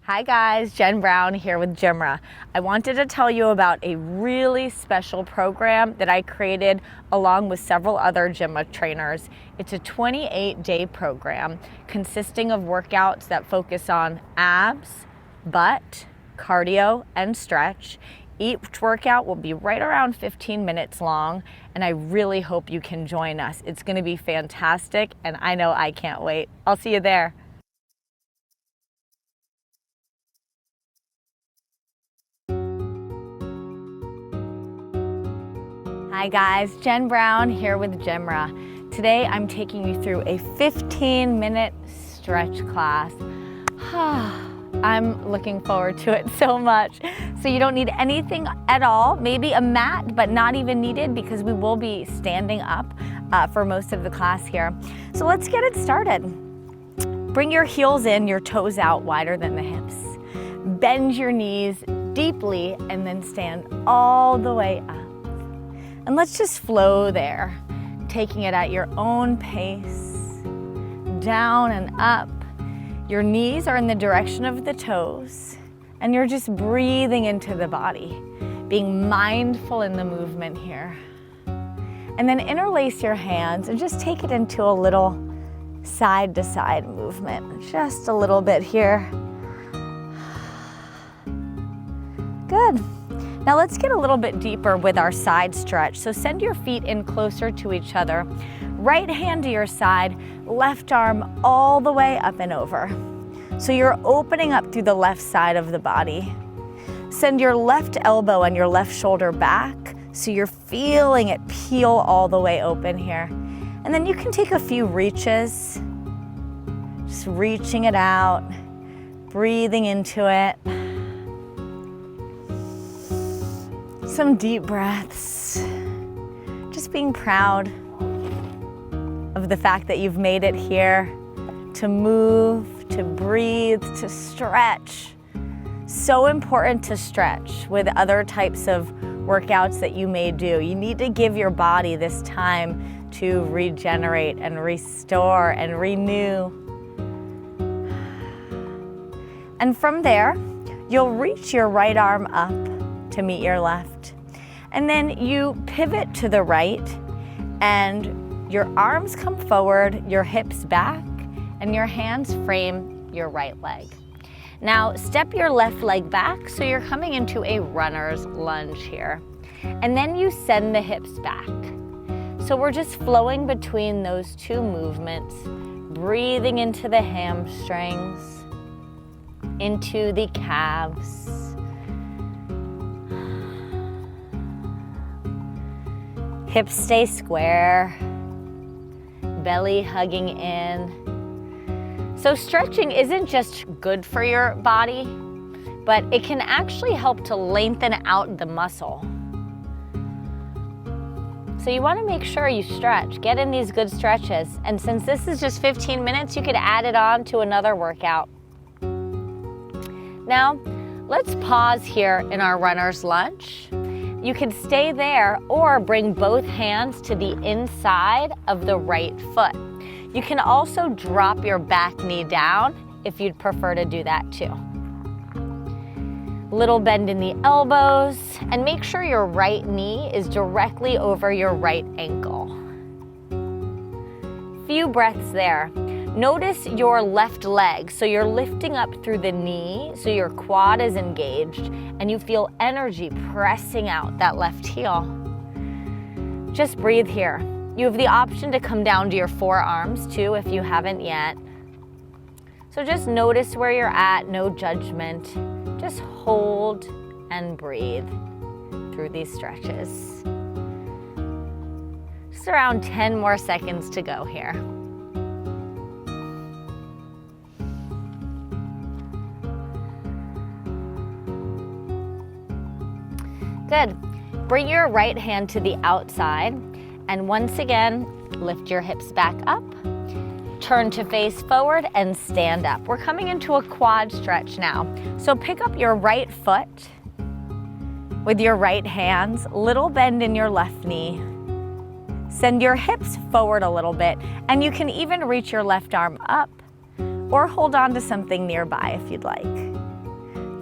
Hi guys, Jen Brown here with Gymra. I wanted to tell you about a really special program that I created along with several other Gymra trainers. It's a 28-day program consisting of workouts that focus on abs, butt, cardio, and stretch. Each workout will be right around 15 minutes long, and I really hope you can join us. It's going to be fantastic, and I know I can't wait. I'll see you there. Hi guys, Jen Brown here with Gymra. Today I'm taking you through a 15-minute stretch class. I'm looking forward to it so much. So you don't need anything at all, maybe a mat, but not even needed because we will be standing up for most of the class here. So let's get it started. Bring your heels in, your toes out wider than the hips. Bend your knees deeply and then stand all the way up. And let's just flow there, taking it at your own pace, down and up. Your knees are in the direction of the toes, and you're just breathing into the body, being mindful in the movement here. And then interlace your hands and just take it into a little side-to-side movement, just a little bit here. Good. Now let's get a little bit deeper with our side stretch. So send your feet in closer to each other. Right hand to your side, left arm all the way up and over. So you're opening up through the left side of the body. Send your left elbow and your left shoulder back so you're feeling it peel all the way open here. And then you can take a few reaches, just reaching it out, breathing into it. Some deep breaths, just being proud of the fact that you've made it here to move, to breathe, to stretch. So important to stretch with other types of workouts that you may do. You need to give your body this time to regenerate and restore and renew. And from there, you'll reach your right arm up to meet your left. And then you pivot to the right and your arms come forward, your hips back, and your hands frame your right leg. Now step your left leg back so you're coming into a runner's lunge here. And then you send the hips back. So we're just flowing between those two movements, breathing into the hamstrings, into the calves. Hips stay square, belly hugging in. So stretching isn't just good for your body, but it can actually help to lengthen out the muscle. So you want to make sure you stretch, get in these good stretches. And since this is just 15 minutes, you could add it on to another workout. Now, let's pause here in our runner's lunge. You can stay there or bring both hands to the inside of the right foot. You can also drop your back knee down if you'd prefer to do that too. Little bend in the elbows, and make sure your right knee is directly over your right ankle. Few breaths there. Notice your left leg, so you're lifting up through the knee, so your quad is engaged, and you feel energy pressing out that left heel. Just breathe here. You have the option to come down to your forearms too if you haven't yet. So just notice where you're at, no judgment. Just hold and breathe through these stretches. Just around 10 more seconds to go here. Good. Bring your right hand to the outside and once again, lift your hips back up. Turn to face forward and stand up. We're coming into a quad stretch now. So pick up your right foot with your right hands, little bend in your left knee. Send your hips forward a little bit, and you can even reach your left arm up or hold on to something nearby if you'd like.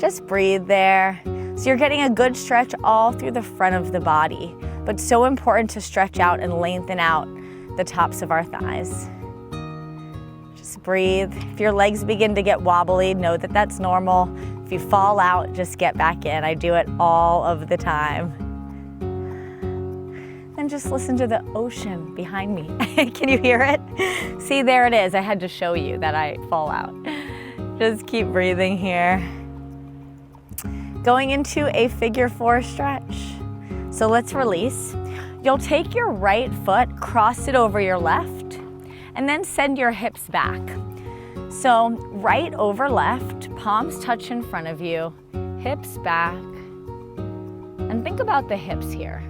Just breathe there. So you're getting a good stretch all through the front of the body, but so important to stretch out and lengthen out the tops of our thighs. Just breathe. If your legs begin to get wobbly, know that that's normal. If you fall out, just get back in. I do it all of the time. And just listen to the ocean behind me. Can you hear it? See, there it is. I had to show you that I fall out. Just keep breathing here. Going into a figure 4 stretch. So let's release. You'll take your right foot, cross it over your left, and then send your hips back. So right over left, palms touch in front of you, hips back. And think about the hips here.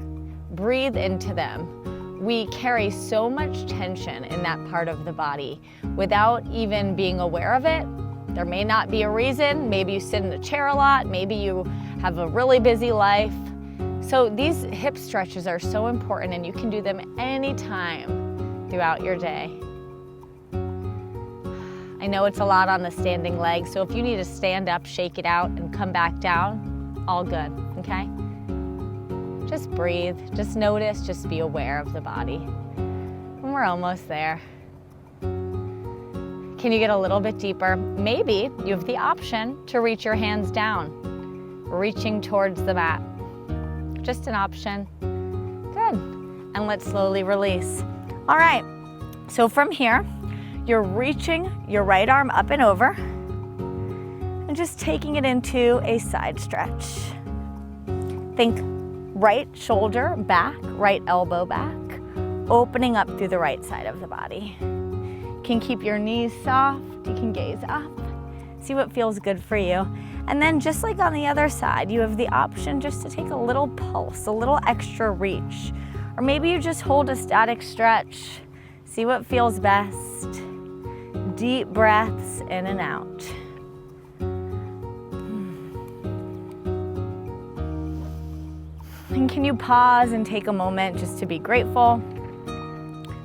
Breathe into them. We carry so much tension in that part of the body without even being aware of it. There may not be a reason. Maybe you sit in a chair a lot. Maybe you have a really busy life. So these hip stretches are so important, and you can do them anytime throughout your day. I know it's a lot on the standing leg, so if you need to stand up, shake it out, and come back down, all good, okay? Just breathe, just notice, just be aware of the body. And we're almost there. Can you get a little bit deeper? Maybe you have the option to reach your hands down, reaching towards the mat. Just an option. Good. And let's slowly release. All right, so from here, you're reaching your right arm up and over and just taking it into a side stretch. Think right shoulder back, right elbow back, opening up through the right side of the body. You can keep your knees soft, you can gaze up, see what feels good for you. And then just like on the other side, you have the option just to take a little pulse, a little extra reach. Or maybe you just hold a static stretch. See what feels best. Deep breaths in and out. And can you pause and take a moment just to be grateful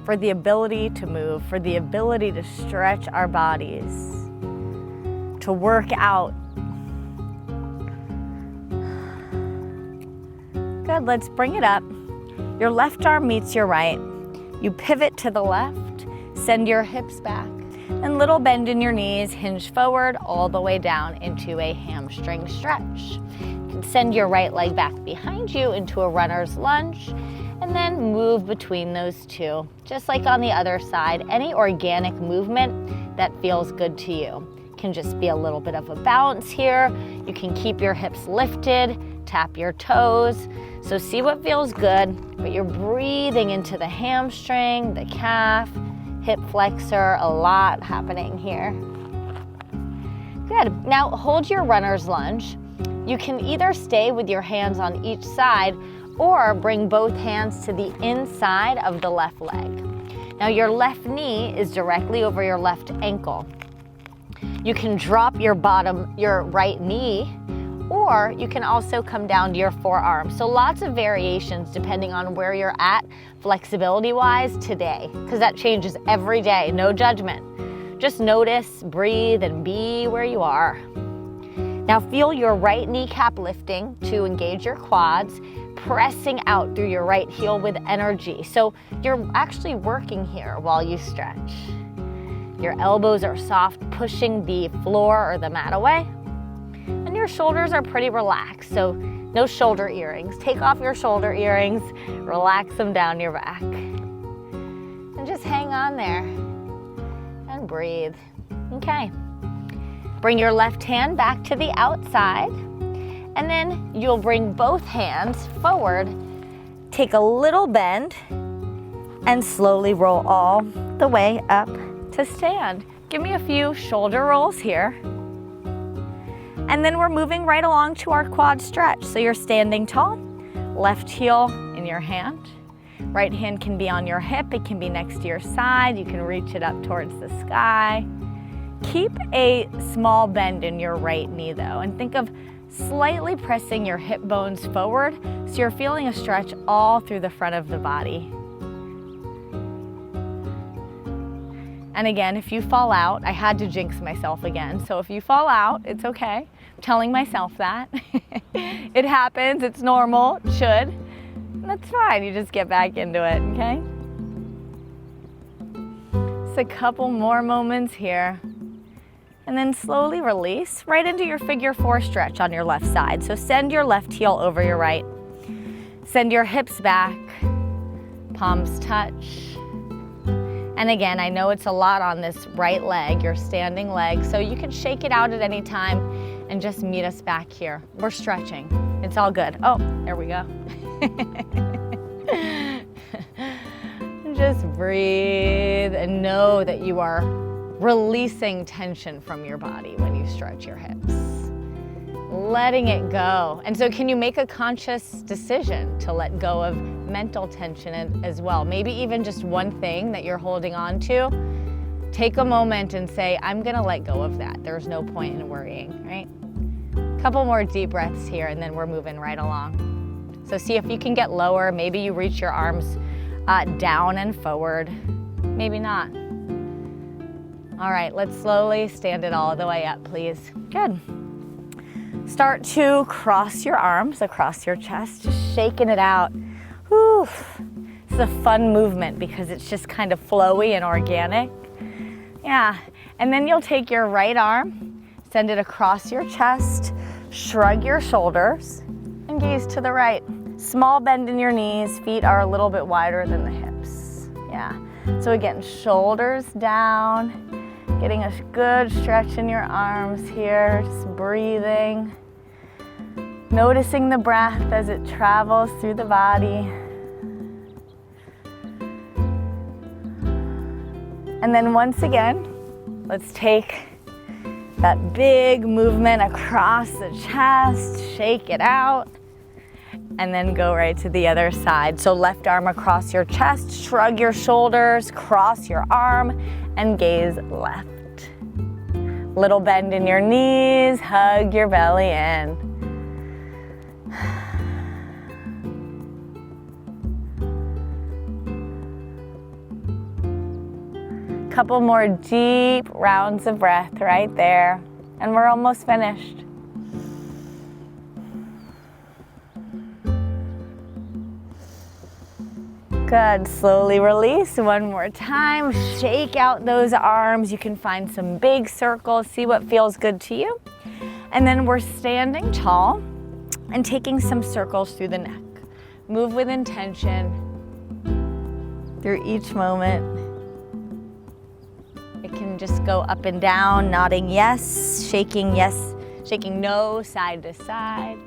for the ability to move, for the ability to stretch our bodies, to work out. Good, let's bring it up. Your left arm meets your right. You pivot to the left, send your hips back, and little bend in your knees, hinge forward all the way down into a hamstring stretch. You can send your right leg back behind you into a runner's lunge, and then move between those two. Just like on the other side, any organic movement that feels good to you. Can just be a little bit of a balance here. You can keep your hips lifted, tap your toes. So see what feels good, but you're breathing into the hamstring, the calf, hip flexor, a lot happening here. Good. Now hold your runner's lunge. You can either stay with your hands on each side or bring both hands to the inside of the left leg. Now your left knee is directly over your left ankle. You can drop your right knee, or you can also come down to your forearm. So lots of variations depending on where you're at flexibility-wise today, because that changes every day, no judgment. Just notice, breathe, and be where you are. Now feel your right kneecap lifting to engage your quads, pressing out through your right heel with energy. So you're actually working here while you stretch. Your elbows are soft, pushing the floor or the mat away. And your shoulders are pretty relaxed, so no shoulder earrings. Take off your shoulder earrings, relax them down your back. And just hang on there and breathe. Okay. Bring your left hand back to the outside, and then you'll bring both hands forward. Take a little bend and slowly roll all the way up to stand. Give me a few shoulder rolls here. And then we're moving right along to our quad stretch. So you're standing tall, left heel in your hand. Right hand can be on your hip, it can be next to your side. You can reach it up towards the sky. Keep a small bend in your right knee though, and think of slightly pressing your hip bones forward so you're feeling a stretch all through the front of the body. And again, if you fall out, I had to jinx myself again. So if you fall out, it's okay. telling myself that. It happens, it's normal, it should. That's fine, you just get back into it, okay? Just a couple more moments here. And then slowly release right into your figure 4 stretch on your left side. So send your left heel over your right. Send your hips back, palms touch. And again, I know it's a lot on this right leg, your standing leg, so you can shake it out at any time and just meet us back here. We're stretching. It's all good. Oh, there we go. Just breathe and know that you are releasing tension from your body when you stretch your hips. Letting it go. And so can you make a conscious decision to let go of mental tension as well? Maybe even just one thing that you're holding on to. Take a moment and say, I'm gonna let go of that. There's no point in worrying, right? Couple more deep breaths here and then we're moving right along. So see if you can get lower. Maybe you reach your arms down and forward. Maybe not. All right, let's slowly stand it all the way up, please. Good. Start to cross your arms across your chest, just shaking it out. Whew. It's a fun movement because it's just kind of flowy and organic. Yeah, and then you'll take your right arm, send it across your chest, shrug your shoulders, and gaze to the right. Small bend in your knees, feet are a little bit wider than the hips. Yeah, so again, shoulders down, getting a good stretch in your arms here, just breathing. Noticing the breath as it travels through the body. And then once again, let's take that big movement across the chest, shake it out, and then go right to the other side. So left arm across your chest, shrug your shoulders, cross your arm, and gaze left. Little bend in your knees, hug your belly in. Couple more deep rounds of breath right there, and we're almost finished. Good, slowly release one more time. Shake out those arms. You can find some big circles, see what feels good to you. And then we're standing tall and taking some circles through the neck. Move with intention through each moment. It can just go up and down, nodding yes, shaking no, side to side,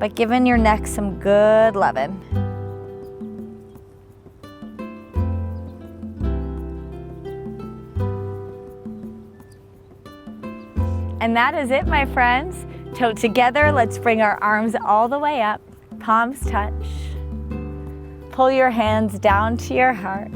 but giving your neck some good loving. And that is it, my friends. Toe together, let's bring our arms all the way up, palms touch. Pull your hands down to your heart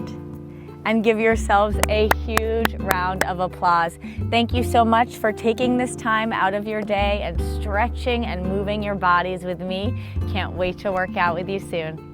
and give yourselves a huge round of applause. Thank you so much for taking this time out of your day and stretching and moving your bodies with me. Can't wait to work out with you soon.